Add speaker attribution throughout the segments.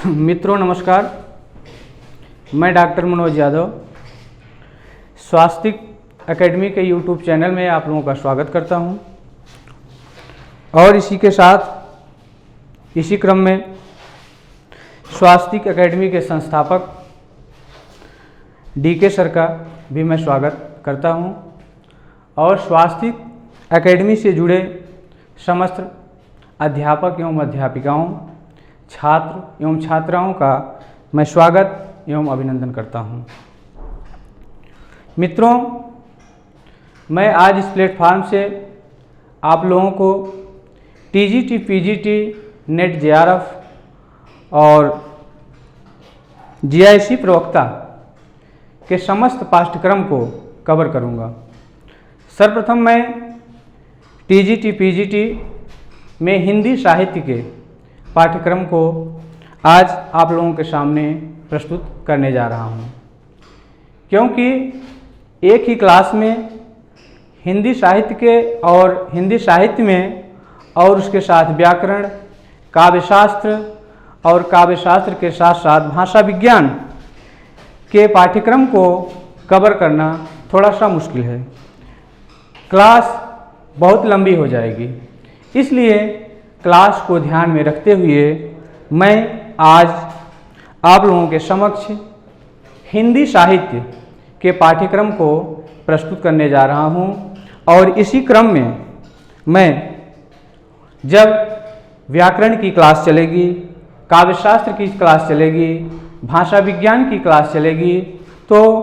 Speaker 1: मित्रों नमस्कार, मैं डॉक्टर मनोज यादव स्वास्तिक एकेडमी के यूट्यूब चैनल में आप लोगों का स्वागत करता हूं। और इसी के साथ इसी क्रम में स्वास्तिक एकेडमी के संस्थापक DK सर का भी मैं स्वागत करता हूं और स्वास्तिक एकेडमी से जुड़े समस्त अध्यापक एवं अध्यापिकाओं, छात्र एवं छात्राओं का मैं स्वागत एवं अभिनंदन करता हूं। मित्रों, मैं आज इस प्लेटफॉर्म से आप लोगों को TGT, PGT, नेट JRF और GIC प्रवक्ता के समस्त पाठ्यक्रम को कवर करूंगा। सर्वप्रथम मैं TGT, PGT में हिंदी साहित्य के पाठ्यक्रम को आज आप लोगों के सामने प्रस्तुत करने जा रहा हूं, क्योंकि एक ही क्लास में हिंदी साहित्य के और हिंदी साहित्य में और उसके साथ व्याकरण, काव्यशास्त्र और काव्यशास्त्र के साथ साथ भाषा विज्ञान के पाठ्यक्रम को कवर करना थोड़ा सा मुश्किल है। क्लास बहुत लंबी हो जाएगी, इसलिए क्लास को ध्यान में रखते हुए मैं आज आप लोगों के समक्ष हिंदी साहित्य के पाठ्यक्रम को प्रस्तुत करने जा रहा हूं। और इसी क्रम में मैं जब व्याकरण की क्लास चलेगी, काव्यशास्त्र की क्लास चलेगी, भाषा विज्ञान की क्लास चलेगी, तो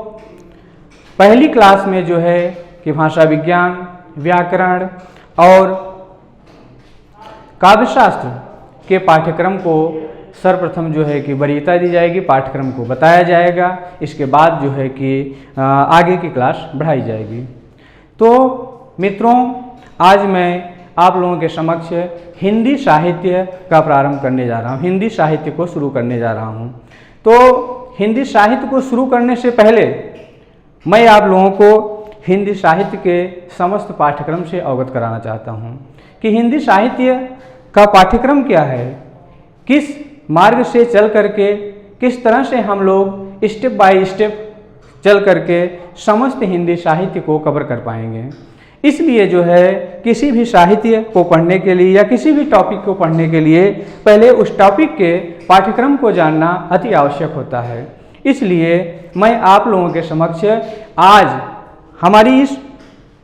Speaker 1: पहली क्लास में जो है कि भाषा विज्ञान, व्याकरण और काव्यशास्त्र के पाठ्यक्रम को सर्वप्रथम जो है कि वरीयता दी जाएगी, पाठ्यक्रम को बताया जाएगा। इसके बाद जो है कि आगे की क्लास बढ़ाई जाएगी। तो मित्रों, आज मैं आप लोगों के समक्ष हिंदी साहित्य का प्रारंभ करने जा रहा हूँ, हिंदी साहित्य को शुरू करने जा रहा हूँ। तो हिंदी साहित्य को शुरू करने से पहले मैं आप लोगों को हिंदी साहित्य के समस्त पाठ्यक्रम से अवगत कराना चाहता हूँ कि हिंदी साहित्य का पाठ्यक्रम क्या है, किस मार्ग से चल करके, किस तरह से हम लोग स्टेप बाय स्टेप चल करके समस्त हिंदी साहित्य को कवर कर पाएंगे। इसलिए जो है किसी भी साहित्य को पढ़ने के लिए या किसी भी टॉपिक को पढ़ने के लिए पहले उस टॉपिक के पाठ्यक्रम को जानना अति आवश्यक होता है। इसलिए मैं आप लोगों के समक्ष आज हमारी इस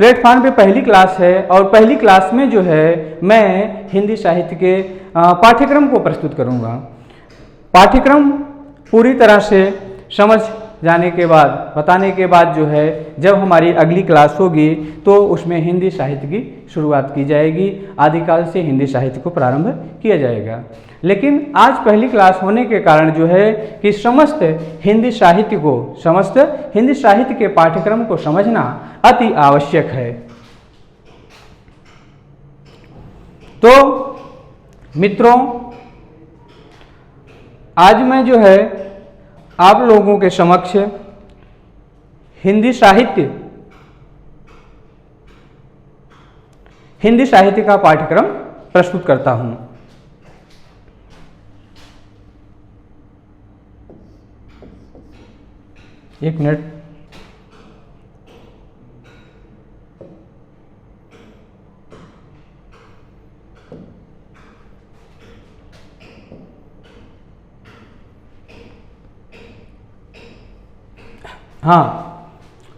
Speaker 1: प्लेटफॉर्म पे पहली क्लास है और पहली क्लास में जो है मैं हिंदी साहित्य के पाठ्यक्रम को प्रस्तुत करूंगा। पाठ्यक्रम पूरी तरह से समझ जाने के बाद, बताने के बाद जो है जब हमारी अगली क्लास होगी तो उसमें हिंदी साहित्य की शुरुआत की जाएगी। आदिकाल से हिंदी साहित्य को प्रारंभ किया जाएगा, लेकिन आज पहली क्लास होने के कारण जो है कि समस्त हिंदी साहित्य के पाठ्यक्रम को समझना अति आवश्यक है। तो मित्रों, आज मैं जो है आप लोगों के समक्ष हिंदी साहित्य का पाठ्यक्रम प्रस्तुत करता हूं। एक मिनट। हाँ,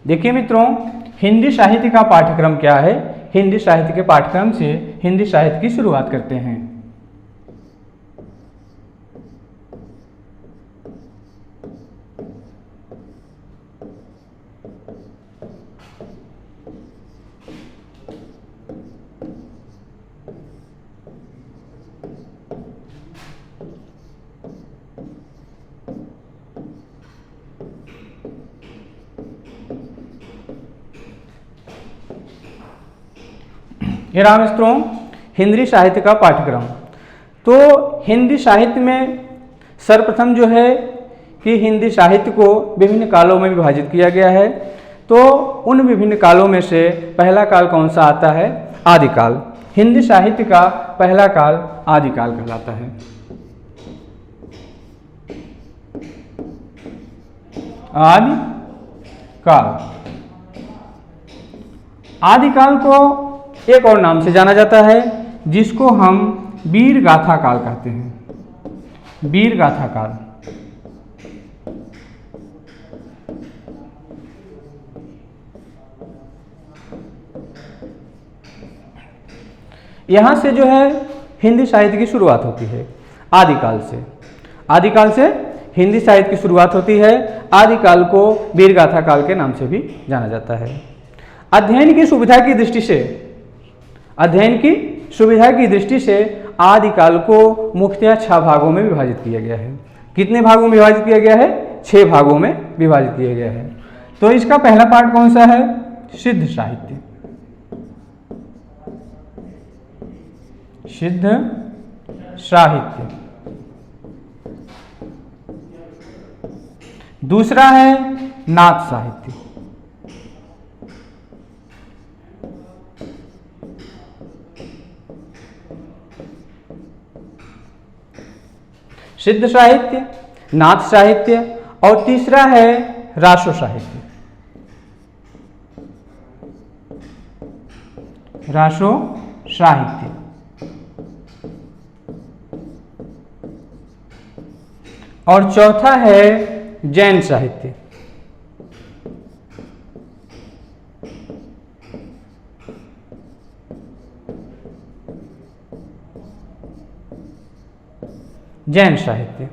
Speaker 1: देखिए मित्रों, हिंदी साहित्य का पाठ्यक्रम क्या है। हिंदी साहित्य के पाठ्यक्रम से हिंदी साहित्य की शुरुआत करते हैं। ये रहा मित्रों हिंदी साहित्य का पाठ्यक्रम। तो हिंदी साहित्य में सर्वप्रथम जो है कि हिंदी साहित्य को विभिन्न कालों में विभाजित किया गया है। तो उन विभिन्न कालों में से पहला काल कौन सा आता है? आदिकाल। हिंदी साहित्य का पहला काल आदिकाल कहलाता है। आदिकाल। आदिकाल को एक और नाम से जाना जाता है जिसको हम वीर गाथा काल कहते हैं। वीर गाथा काल। यहां से जो है हिंदी साहित्य की शुरुआत होती है आदिकाल से। आदिकाल से हिंदी साहित्य की शुरुआत होती है। आदिकाल को वीरगाथा काल के नाम से भी जाना जाता है। अध्ययन की सुविधा की दृष्टि से, अध्ययन की सुविधा की दृष्टि से आदिकाल को मुख्यतः 6 भागों में विभाजित किया गया है। कितने भागों में विभाजित किया गया है? 6 भागों में विभाजित किया गया है। तो इसका पहला पार्ट कौन सा है? सिद्ध साहित्य। सिद्ध साहित्य। दूसरा है नाथ साहित्य। सिद्ध साहित्य, नाथ साहित्य, और तीसरा है रासो साहित्य। रासो साहित्य। और चौथा है जैन साहित्य। जैन साहित्य।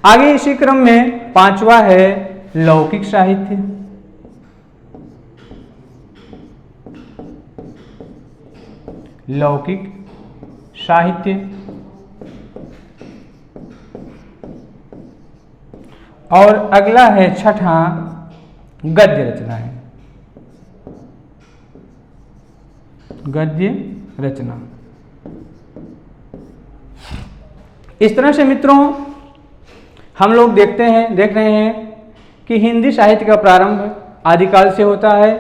Speaker 1: आगे इसी क्रम में 5वां है लौकिक साहित्य। लौकिक साहित्य। और अगला है 6ठा गद्य रचनाएं। गद्य रचना। इस तरह से मित्रों हम लोग देख रहे हैं कि हिंदी साहित्य का प्रारंभ आदिकाल से होता है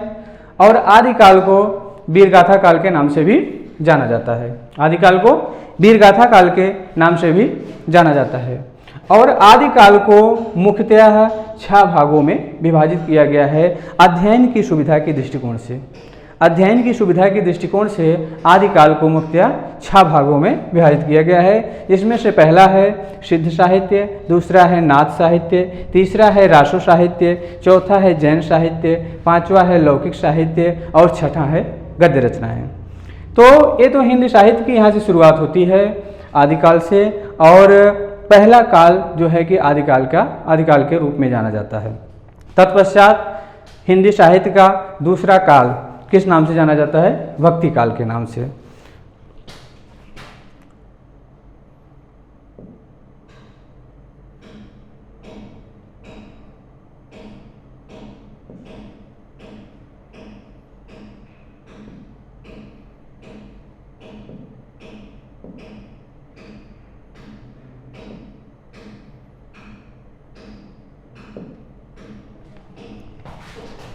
Speaker 1: और आदिकाल को वीरगाथा काल के नाम से भी जाना जाता है। आदिकाल को वीरगाथा काल के नाम से भी जाना जाता है। और आदिकाल को मुख्यतः 6 भागों में विभाजित किया गया है अध्ययन की सुविधा के दृष्टिकोण से। अध्ययन की सुविधा के दृष्टिकोण से आदिकाल को मुख्यतः 6 भागों में विभाजित किया गया है। इसमें से पहला है सिद्ध साहित्य, दूसरा है नाथ साहित्य, तीसरा है रासो साहित्य, चौथा है जैन साहित्य, 5वां है लौकिक साहित्य और 6ठा है गद्य रचनाएं। तो ये तो हिंदी साहित्य की यहाँ से शुरुआत होती है आदिकाल से। और पहला काल जो है कि आदिकाल के रूप में जाना जाता है। तत्पश्चात हिंदी साहित्य का दूसरा काल किस नाम से जाना जाता है? भक्ति काल के नाम से।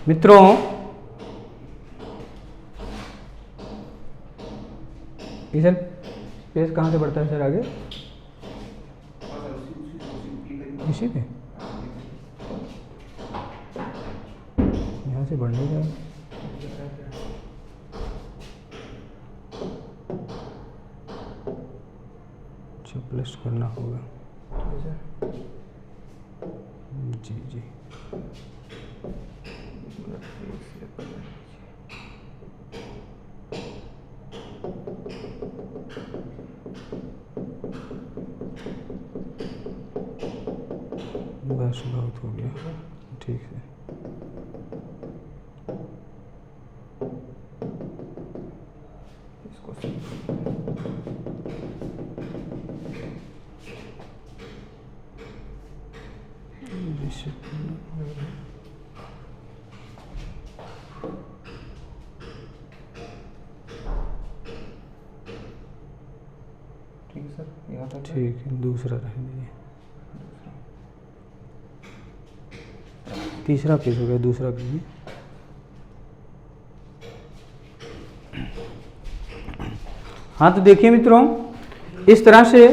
Speaker 1: मित्रों सर पेज कहाँ से बढ़ता है सर आगे? इसी पे यहाँ से बढ़ने का अच्छा प्लस करना होगा। जी जी बस बहुत हो गया। ठीक है। इसको ठीक है सर, यहाँ तक ठीक है। दूसरा रह दीजिए। तीसरा पेज हो गया, दूसरा कीजिए। हाँ तो देखिए मित्रों, इस तरह से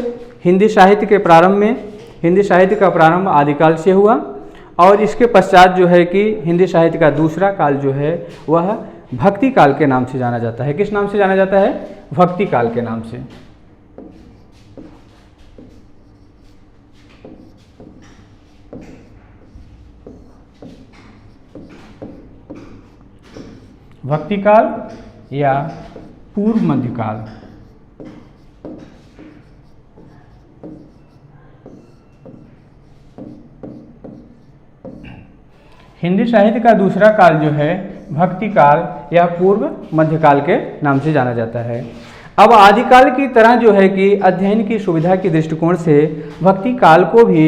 Speaker 1: हिंदी साहित्य के प्रारंभ में, हिंदी साहित्य का प्रारंभ आदिकाल से हुआ और इसके पश्चात जो है कि हिंदी साहित्य का दूसरा काल जो है वह भक्ति काल के नाम से जाना जाता है। किस नाम से जाना जाता है? भक्ति काल के नाम से। भक्ति काल या पूर्व मध्यकाल। हिंदी साहित्य का दूसरा काल जो है भक्ति काल या पूर्व मध्यकाल के नाम से जाना जाता है। अब आदिकाल की तरह जो है कि अध्ययन की सुविधा के दृष्टिकोण से भक्ति काल को भी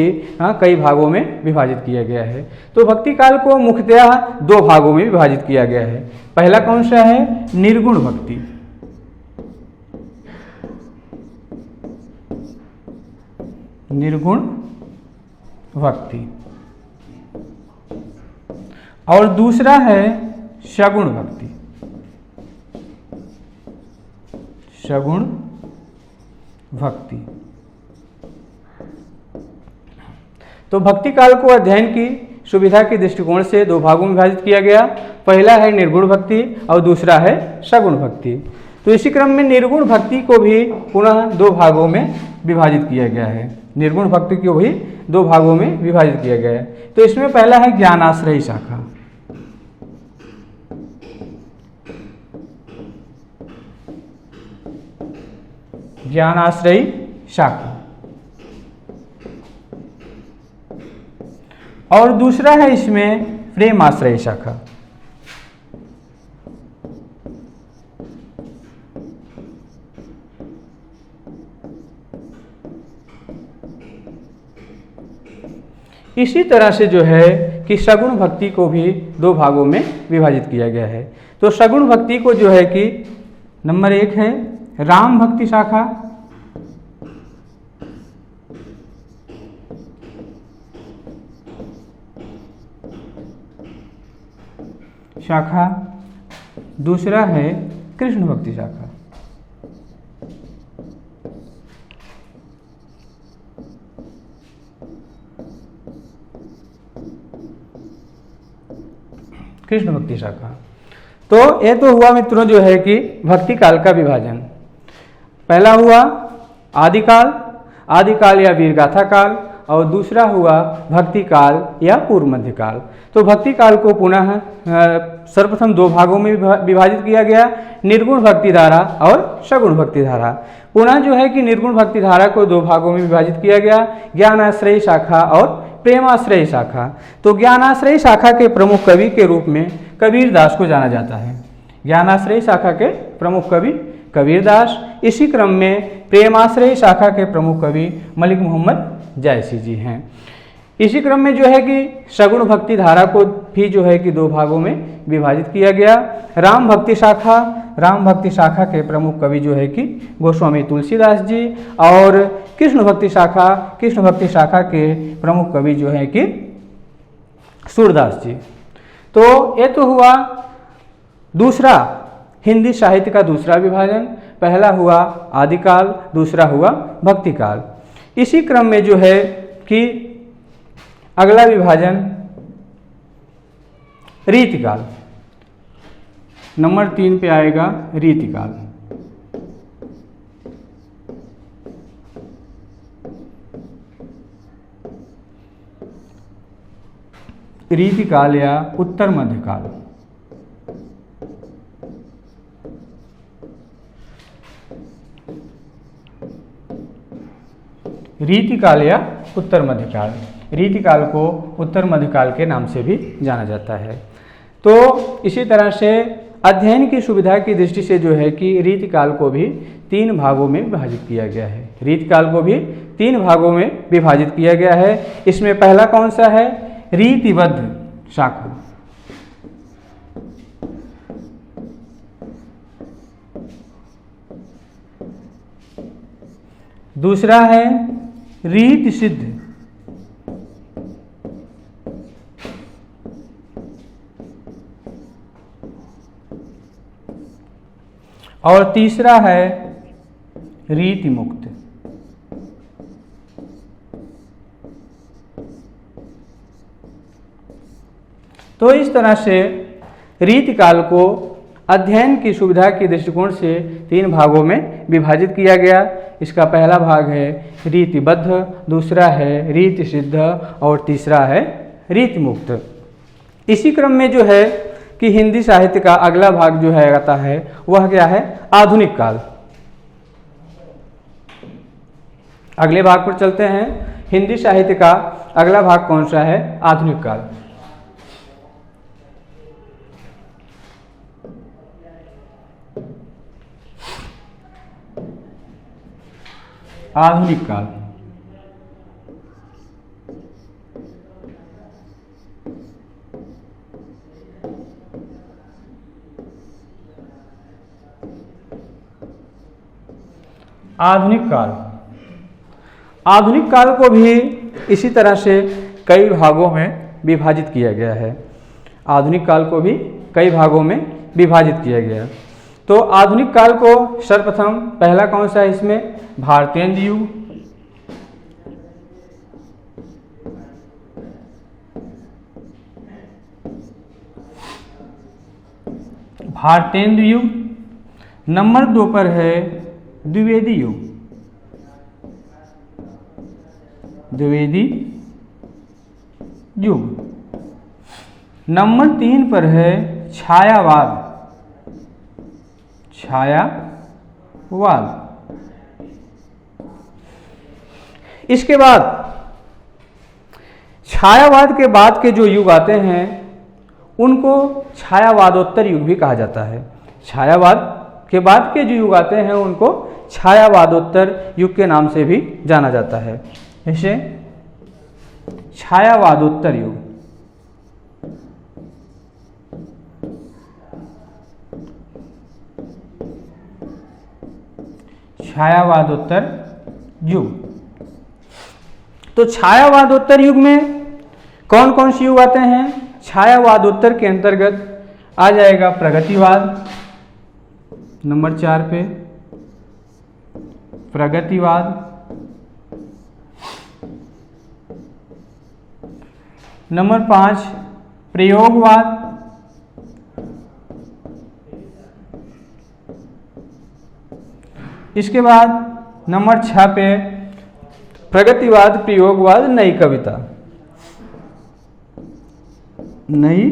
Speaker 1: कई भागों में विभाजित किया गया है। तो भक्ति काल को मुख्यतः दो भागों में विभाजित किया गया है। पहला कौन सा है? निर्गुण भक्ति। निर्गुण भक्ति। और दूसरा है सगुण भक्ति। सगुण भक्ति। तो भक्ति काल को अध्ययन की सुविधा के दृष्टिकोण से दो भागों में विभाजित किया गया। पहला है निर्गुण भक्ति और दूसरा है सगुण भक्ति। तो इसी क्रम में निर्गुण भक्ति को भी पुनः दो भागों में विभाजित किया गया है। निर्गुण भक्ति को भी दो भागों में विभाजित किया गया है। तो इसमें पहला है ज्ञानाश्रयी शाखा। ज्ञानाश्रयी शाखा। और दूसरा है इसमें प्रेमाश्रयी शाखा। इसी तरह से जो है कि सगुण भक्ति को भी दो भागों में विभाजित किया गया है। तो सगुण भक्ति को जो है कि नंबर 1 है राम भक्ति शाखा। दूसरा है कृष्ण भक्ति शाखा। कृष्ण भक्ति शाखा। तो ये तो हुआ मित्रों जो है कि भक्ति काल का विभाजन। पहला हुआ आदिकाल, आदिकाल या वीरगाथा काल, और दूसरा हुआ भक्ति काल या पूर्व मध्यकाल। तो भक्ति काल को पुनः सर्वप्रथम दो भागों में विभाजित किया गया, निर्गुण भक्ति धारा और सगुण भक्ति धारा। पुनः जो है कि निर्गुण भक्ति धारा को दो भागों में विभाजित किया गया, ज्ञानाश्रयी शाखा और प्रेमाश्रयी शाखा। तो ज्ञानाश्रयी शाखा के प्रमुख कवि के रूप में कबीरदास को जाना जाता है। ज्ञानाश्रयी शाखा के प्रमुख कवि कबीरदास। इसी क्रम में प्रेमाश्रयी शाखा के प्रमुख कवि मलिक मोहम्मद जायसी जी हैं। इसी क्रम में जो है कि सगुण भक्ति धारा को भी जो है कि दो भागों में विभाजित किया गया। राम भक्ति शाखा के प्रमुख कवि जो है कि गोस्वामी तुलसीदास जी, और कृष्ण भक्ति शाखा के प्रमुख कवि जो है कि सूरदास जी। तो ये तो हुआ दूसरा हिंदी साहित्य का दूसरा विभाजन। पहला हुआ आदिकाल, दूसरा हुआ भक्ति काल। इसी क्रम में जो है कि अगला विभाजन रीतिकाल, नंबर 3 पे आएगा रीतिकाल। रीतिकाल या उत्तर मध्यकाल। रीतिकाल या उत्तर मध्यकाल। रीतिकाल को उत्तर मध्यकाल के नाम से भी जाना जाता है। तो इसी तरह से अध्ययन की सुविधा की दृष्टि से जो है कि रीतिकाल को भी 3 भागों में विभाजित किया गया है। रीतिकाल को भी 3 भागों में विभाजित किया गया है। इसमें पहला कौन सा है? रीतिबद्ध शाखा। दूसरा है रीति सिद्ध। और तीसरा है रीति मुक्त। तो इस तरह से रीतिकाल को अध्ययन की सुविधा के दृष्टिकोण से 3 भागों में विभाजित किया गया। इसका पहला भाग है रीतिबद्ध, दूसरा है रीति सिद्ध और तीसरा है रीति मुक्त। इसी क्रम में जो है कि हिंदी साहित्य का अगला भाग जो है आता है वह क्या है, आधुनिक काल। अगले भाग पर चलते हैं। हिंदी साहित्य का अगला भाग कौन सा है, आधुनिक काल। आधुनिक काल। आधुनिक काल, आधुनिक काल को भी इसी तरह से कई भागों में विभाजित किया गया है। आधुनिक काल को भी कई भागों में विभाजित किया गया। तो आधुनिक काल को सर्वप्रथम पहला कौन सा है इसमें, भारतेंद्र युग। भारतेंद्र युग। नंबर 2 पर है द्विवेदी युग। द्विवेदी युग। नंबर 3 पर है छायावाद। छायावाद। इसके बाद छायावाद के बाद के जो युग आते हैं उनको छायावादोत्तर युग भी कहा जाता है। छायावाद के बाद के जो युग आते हैं उनको छायावादोत्तर युग के नाम से भी जाना जाता है। इसे छायावादोत्तर युग। छायावादोत्तर युग। तो छायावादोत्तर युग में कौन कौन से युग आते हैं? छायावादोत्तर के अंतर्गत आ जाएगा प्रगतिवाद, नंबर 4 पे प्रगतिवाद। नंबर 5 प्रयोगवाद। इसके बाद नंबर 6 पे प्रगतिवाद, प्रयोगवाद, नई कविता। नई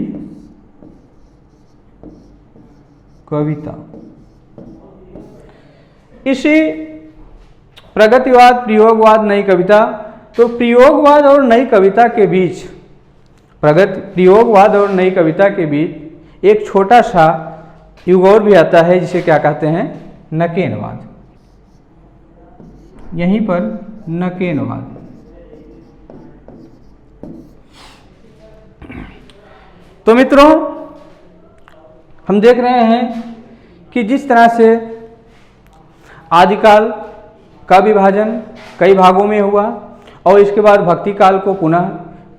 Speaker 1: कविता। इसी प्रगतिवाद, प्रयोगवाद, नई कविता। तो प्रयोगवाद और नई कविता के बीच, प्रयोगवाद और नई कविता के बीच एक छोटा सा युग और भी आता है जिसे क्या कहते हैं, नकेनवाद। यहीं पर नकेनवाद। तो मित्रों, हम देख रहे हैं कि जिस तरह से आदिकाल का विभाजन कई भागों में हुआ और इसके बाद भक्ति काल को पुनः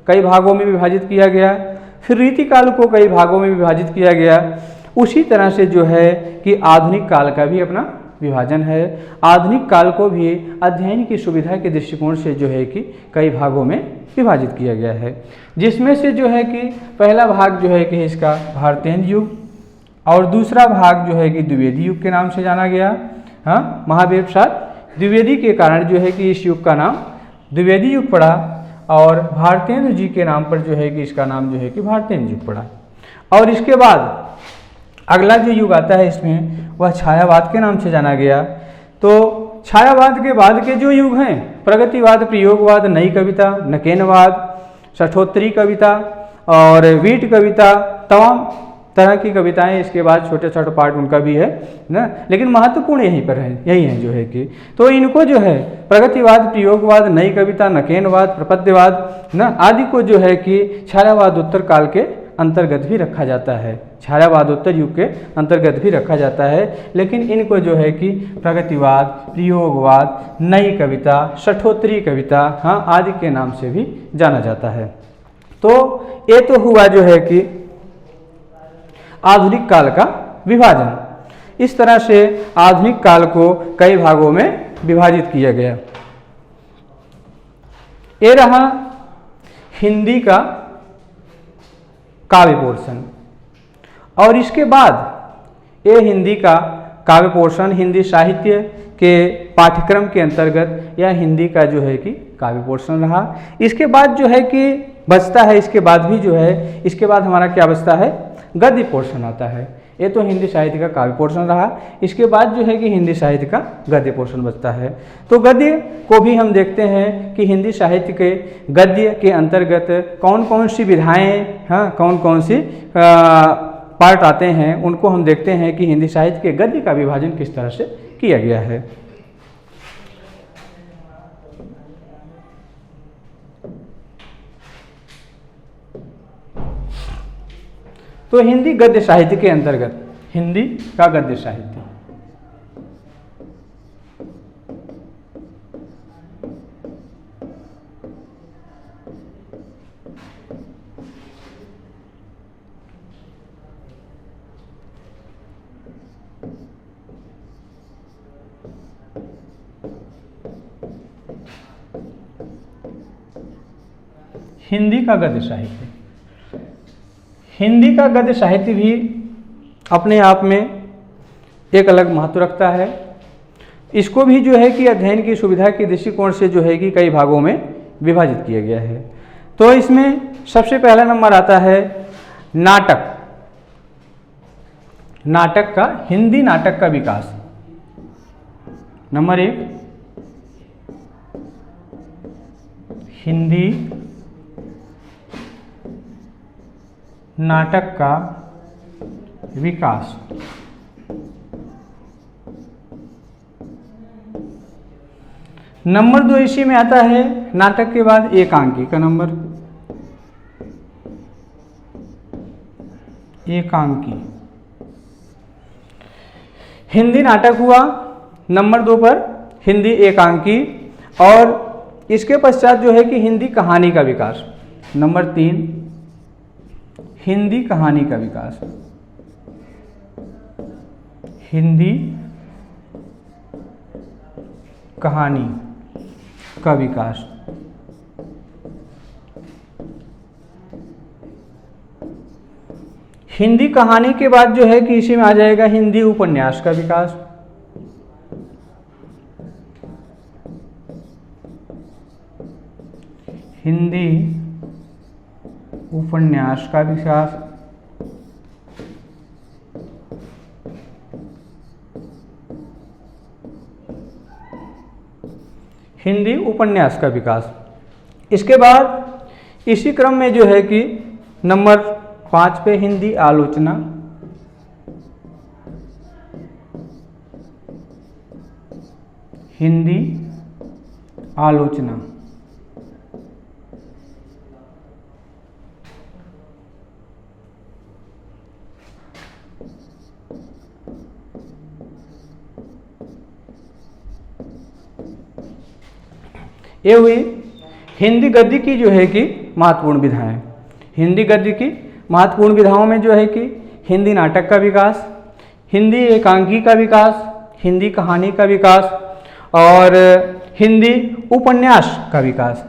Speaker 1: कई भागों में विभाजित किया गया, फिर रीति काल को कई भागों में विभाजित किया गया, उसी तरह से जो है कि आधुनिक काल का भी अपना विभाजन है। आधुनिक काल को भी अध्ययन की सुविधा के दृष्टिकोण से जो है कि कई भागों में विभाजित किया गया है, जिसमें से जो है कि पहला भाग जो है कि इसका भारतेंद्र युग और दूसरा भाग जो है कि द्विवेदी युग के नाम से जाना गया। हाँ, महावीर प्रसाद द्विवेदी के कारण जो है कि इस युग का नाम द्विवेदी युग पड़ा और भारतेंद्र जी के नाम पर जो है कि इसका नाम जो है कि भारतेंद्र युग पड़ा। और इसके बाद अगला जो युग आता है इसमें वह छायावाद के नाम से जाना गया। तो छायावाद के बाद के जो युग हैं, प्रगतिवाद, प्रयोगवाद, नई कविता, नकेनवाद, षठोत्तरी कविता और वीट कविता, तमाम तरह की कविताएं, इसके बाद छोटे छोटे पार्ट उनका भी है ना, लेकिन महत्वपूर्ण यहीं पर है, यही है जो है कि तो इनको जो है प्रगतिवाद, प्रयोगवाद, नई कविता, नकेनवाद, प्रपद्यवाद ना आदि को जो है कि छायावादोत्तर काल के अंतर्गत भी रखा जाता है, छायावादोत्तर युग के अंतर्गत भी रखा जाता है। लेकिन इनको जो है कि प्रगतिवाद, प्रयोगवाद, नई कविता, षठोत्तरी कविता हाँ आदि के नाम से भी जाना जाता है। तो ये तो हुआ जो है कि आधुनिक काल का विभाजन। इस तरह से आधुनिक काल को कई भागों में विभाजित किया गया। ये रहा हिंदी का काव्य पोर्शन। और इसके बाद ये हिंदी का काव्य पोर्शन हिंदी साहित्य के पाठ्यक्रम के अंतर्गत यह हिंदी का जो है कि काव्य पोर्शन रहा। इसके बाद जो है कि बचता है, इसके बाद भी जो है, इसके बाद हमारा क्या बचता है, गद्य पोर्शन आता है। ये तो हिंदी साहित्य का काव्य पोर्शन रहा। इसके बाद जो है कि हिंदी साहित्य का गद्य पोर्शन बचता है। तो गद्य को भी हम देखते हैं कि हिंदी साहित्य के गद्य के अंतर्गत कौन कौन सी विधाएं, हाँ, कौन कौन सी पार्ट आते हैं, उनको हम देखते हैं कि हिंदी साहित्य के गद्य का विभाजन किस तरह से किया गया है। तो हिंदी गद्य साहित्य के अंतर्गत हिंदी का गद्य साहित्य, हिंदी का गद्य साहित्य, हिंदी का गद्य साहित्य भी अपने आप में एक अलग महत्व रखता है। इसको भी जो है कि अध्ययन की सुविधा के दृष्टिकोण से जो है कि कई भागों में विभाजित किया गया है। तो इसमें सबसे पहला नंबर आता है नाटक। नाटक का, हिंदी नाटक का विकास। नंबर 1, हिंदी नाटक का विकास। नंबर 2 इसी में आता है नाटक के बाद एकांकी का नंबर, एकांकी। हिंदी नाटक हुआ नंबर 2 पर, हिंदी एकांकी। और इसके पश्चात जो है कि हिंदी कहानी का विकास। नंबर 3, हिंदी कहानी का विकास, हिंदी कहानी का विकास। हिंदी कहानी के बाद जो है कि इसी में आ जाएगा हिंदी उपन्यास का विकास। हिंदी उपन्यास का विकास। हिंदी उपन्यास का विकास। इसके बाद इसी क्रम में जो है कि नंबर 5 पे हिंदी आलोचना। हिंदी आलोचना। ये हुई हिंदी गद्य की जो है कि महत्वपूर्ण विधाएं। हिंदी गद्य की महत्वपूर्ण विधाओं में जो है कि हिंदी नाटक का विकास, हिंदी एकांकी का विकास, हिंदी कहानी का विकास और हिंदी उपन्यास का विकास।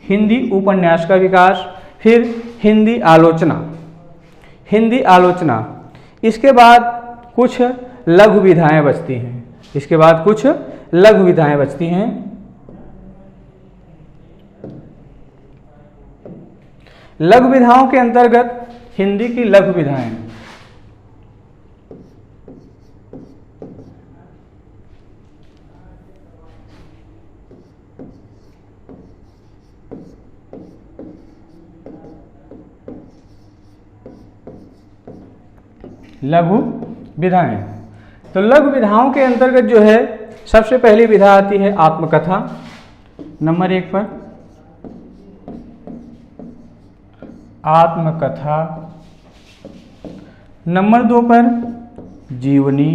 Speaker 1: हिंदी उपन्यास का विकास, फिर हिंदी आलोचना। हिंदी आलोचना। इसके बाद कुछ लघु विधाएं बचती हैं। इसके बाद कुछ लघु विधाएं बचती हैं। लघु विधाओं के अंतर्गत हिंदी की लघु विधाएं। लघु विधाएं। तो लघु विधाओं के अंतर्गत जो है सबसे पहली विधा आती है आत्मकथा। नंबर 1 पर आत्मकथा। नंबर 2 पर जीवनी।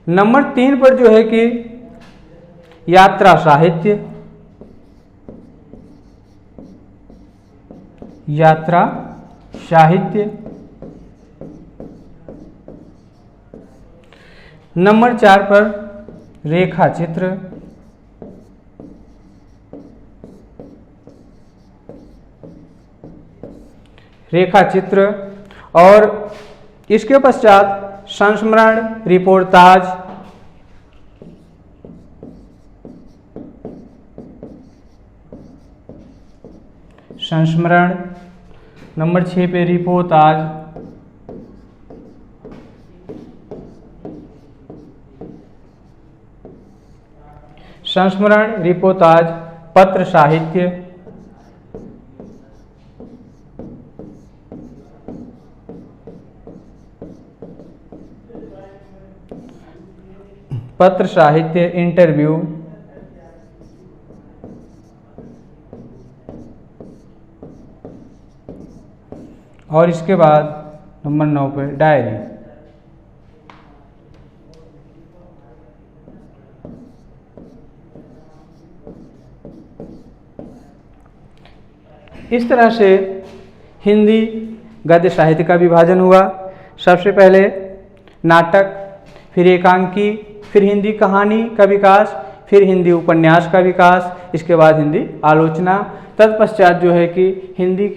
Speaker 1: नंबर 3 पर जो है कि यात्रा साहित्य। यात्रा साहित्य। नंबर 4 पर रेखा चित्र। रेखा चित्र और इसके पश्चात संस्मरण, रिपोर्टाज, संस्मरण। नंबर 6 पे रिपोर्टाज, संस्मरण, रिपोर्टाज, पत्र साहित्य, पत्र साहित्य, इंटरव्यू, और इसके बाद नंबर 9 पर डायरी। इस तरह से हिंदी गद्य साहित्य का विभाजन हुआ। सबसे पहले नाटक, फिर एकांकी, फिर हिंदी कहानी का विकास, फिर हिंदी उपन्यास का विकास, इसके बाद हिंदी आलोचना। तत्पश्चात जो है कि हिंदी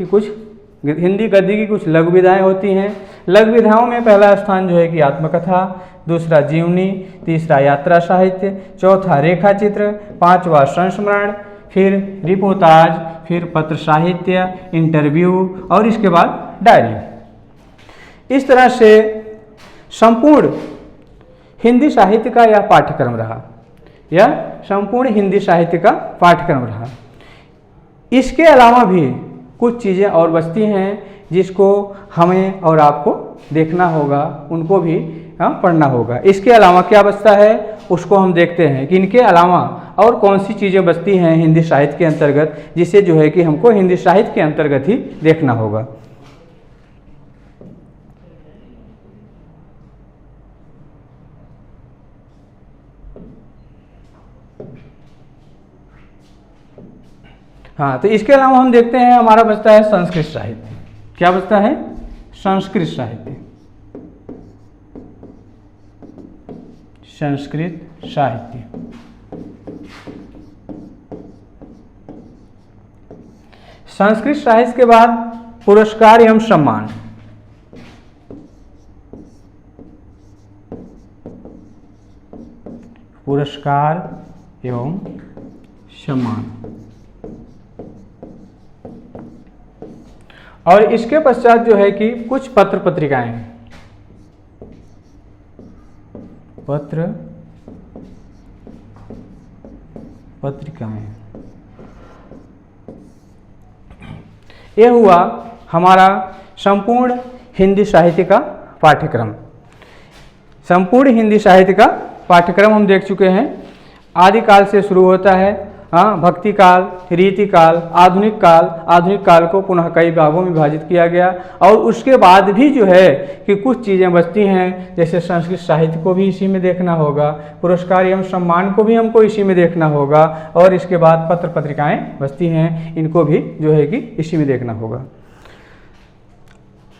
Speaker 1: गद्य की कुछ लघु विधाएँ होती हैं। लघु विधाओं में पहला स्थान जो है कि आत्मकथा, दूसरा जीवनी, तीसरा यात्रा साहित्य, चौथा रेखा चित्र, पांचवा संस्मरण, फिर रिपोर्टाज, फिर पत्र साहित्य, इंटरव्यू और इसके बाद डायरी। इस तरह से संपूर्ण हिंदी साहित्य का यह पाठ्यक्रम रहा, यह संपूर्ण हिंदी साहित्य का पाठ्यक्रम रहा। इसके अलावा भी कुछ चीज़ें और बचती हैं जिसको हमें और आपको देखना होगा, उनको भी पढ़ना होगा। इसके अलावा क्या बचता है उसको हम देखते हैं कि इनके अलावा और कौन सी चीज़ें बचती हैं हिंदी साहित्य के अंतर्गत, जिसे जो है कि हमको हिंदी साहित्य के अंतर्गत ही देखना होगा। हाँ, तो इसके अलावा हम देखते हैं हमारा बचता है संस्कृत साहित्य। क्या बचता है? संस्कृत साहित्य। संस्कृत साहित्य। संस्कृत साहित्य के बाद पुरस्कार एवं सम्मान। पुरस्कार एवं सम्मान। और इसके पश्चात जो है कि कुछ पत्र पत्रिकाएं, पत्र पत्रिकाएं। यह हुआ हमारा संपूर्ण हिंदी साहित्य का पाठ्यक्रम। संपूर्ण हिंदी साहित्य का पाठ्यक्रम हम देख चुके हैं। आदिकाल से शुरू होता है, भक्ति काल, रीति काल, आधुनिक काल। आधुनिक काल को पुनः कई भागों में विभाजित किया गया और उसके बाद भी जो है कि कुछ चीज़ें बचती हैं, जैसे संस्कृत साहित्य को भी इसी में देखना होगा, पुरस्कार एवं सम्मान को भी हमको इसी में देखना होगा, और इसके बाद पत्र पत्रिकाएं बचती हैं, इनको भी जो है कि इसी में देखना होगा।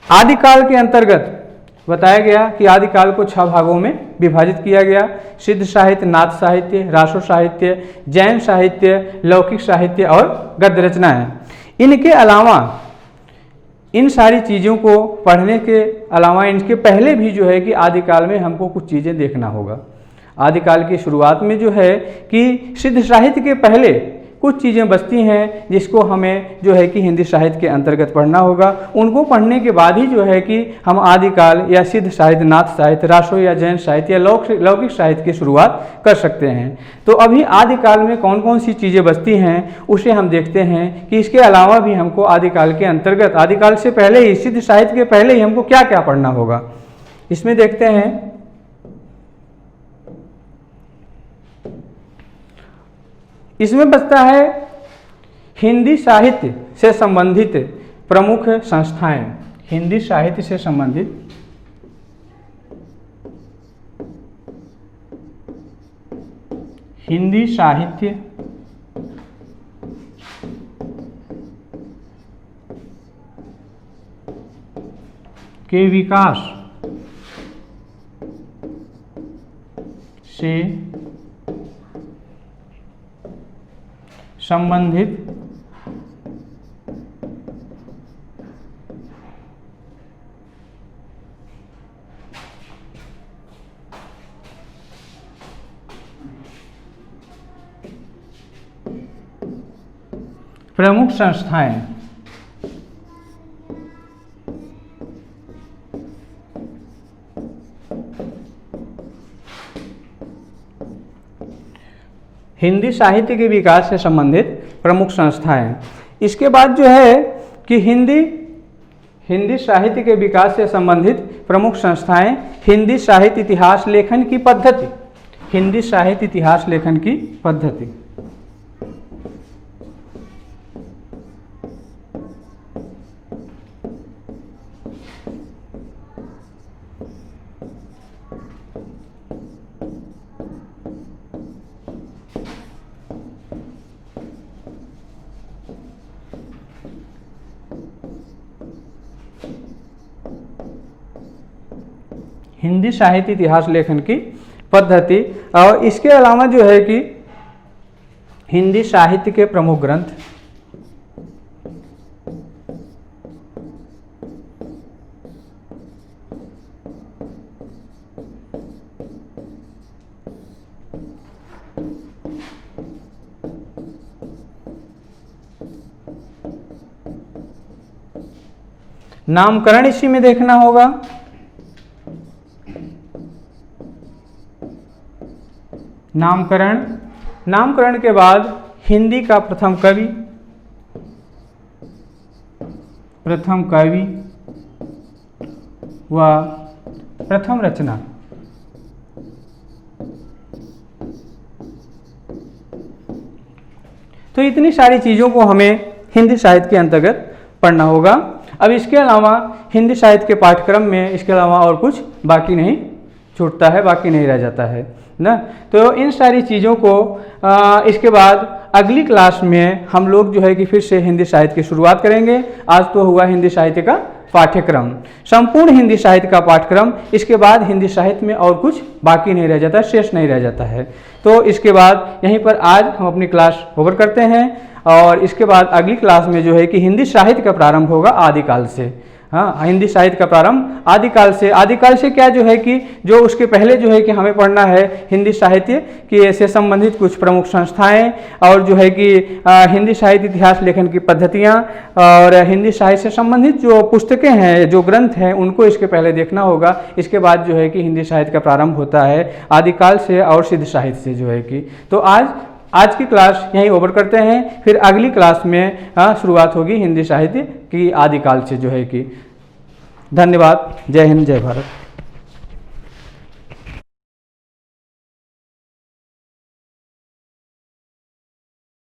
Speaker 1: आदिकाल के अंतर्गत बताया गया कि आदिकाल को 6 भागों में विभाजित किया गया। सिद्ध साहित्य, नाथ साहित्य, रासो साहित्य, जैन साहित्य, लौकिक साहित्य और गद्य रचनाएं। इनके अलावा इन सारी चीज़ों को पढ़ने के अलावा इनके पहले भी जो है कि आदिकाल में हमको कुछ चीज़ें देखना होगा। आदिकाल की शुरुआत में जो है कि सिद्ध साहित्य के पहले कुछ चीज़ें बचती हैं जिसको हमें जो है कि हिंदी साहित्य के अंतर्गत पढ़ना होगा। उनको पढ़ने के बाद ही जो है कि हम आदिकाल या सिद्ध साहित्य, नाथ साहित्य, रासो या जैन साहित्य या लौकिक साहित्य की शुरुआत कर सकते हैं। तो अभी आदिकाल में कौन कौन सी चीज़ें बचती हैं उसे हम देखते हैं कि इसके अलावा भी हमको आदिकाल के अंतर्गत, आदिकाल से पहले ही, सिद्ध साहित्य के पहले ही हमको क्या क्या पढ़ना होगा, इसमें देखते हैं। इसमें बचता है हिंदी साहित्य से संबंधित प्रमुख संस्थाएं। हिंदी साहित्य से संबंधित हिंदी साहित्य के विकास से संबंधित प्रमुख संस्थाएं। हिंदी साहित्य के विकास से संबंधित प्रमुख संस्थाएं। इसके बाद जो है कि हिंदी साहित्य के विकास से संबंधित प्रमुख संस्थाएं, हिंदी साहित्य इतिहास लेखन की पद्धति, हिंदी साहित्य इतिहास लेखन की पद्धति। हिंदी साहित्य इतिहास लेखन की पद्धति। और इसके अलावा जो है कि हिंदी साहित्य के प्रमुख ग्रंथ, नामकरण इसी में देखना होगा। नामकरण के बाद हिंदी का प्रथम कवि व प्रथम रचना। तो इतनी सारी चीज़ों को हमें हिंदी साहित्य के अंतर्गत पढ़ना होगा। अब इसके अलावा हिंदी साहित्य के पाठ्यक्रम में इसके अलावा और कुछ बाकी नहीं छूटता है, बाकी नहीं रह जाता है ना। तो इन सारी चीज़ों को इसके बाद अगली क्लास में हम लोग जो है कि फिर से हिंदी साहित्य की शुरुआत करेंगे। आज तो हुआ हिंदी साहित्य का पाठ्यक्रम, संपूर्ण हिंदी साहित्य का पाठ्यक्रम। इसके बाद हिंदी साहित्य में और कुछ बाकी नहीं रह जाता, शेष नहीं रह जाता है। तो इसके बाद यहीं पर आज हम अपनी क्लास ओवर करते हैं और इसके बाद अगली क्लास में जो है कि हिंदी साहित्य का प्रारंभ होगा आदिकाल से। हाँ, हिंदी साहित्य का प्रारंभ आदिकाल से। आदिकाल से क्या जो है कि जो उसके पहले जो है कि हमें पढ़ना है हिंदी साहित्य की से संबंधित कुछ प्रमुख संस्थाएं और जो है कि हिंदी साहित्य इतिहास लेखन की पद्धतियां और हिंदी साहित्य से संबंधित जो पुस्तकें हैं, जो ग्रंथ हैं, उनको इसके पहले देखना होगा। इसके बाद जो है कि हिंदी साहित्य का प्रारंभ होता है आदिकाल से और सिद्ध साहित्य से जो है कि। तो आज की क्लास यहीं ओवर करते हैं, फिर अगली क्लास में शुरुआत होगी हिंदी साहित्य की आदिकाल से जो है कि। धन्यवाद। जय हिंद, जय भारत।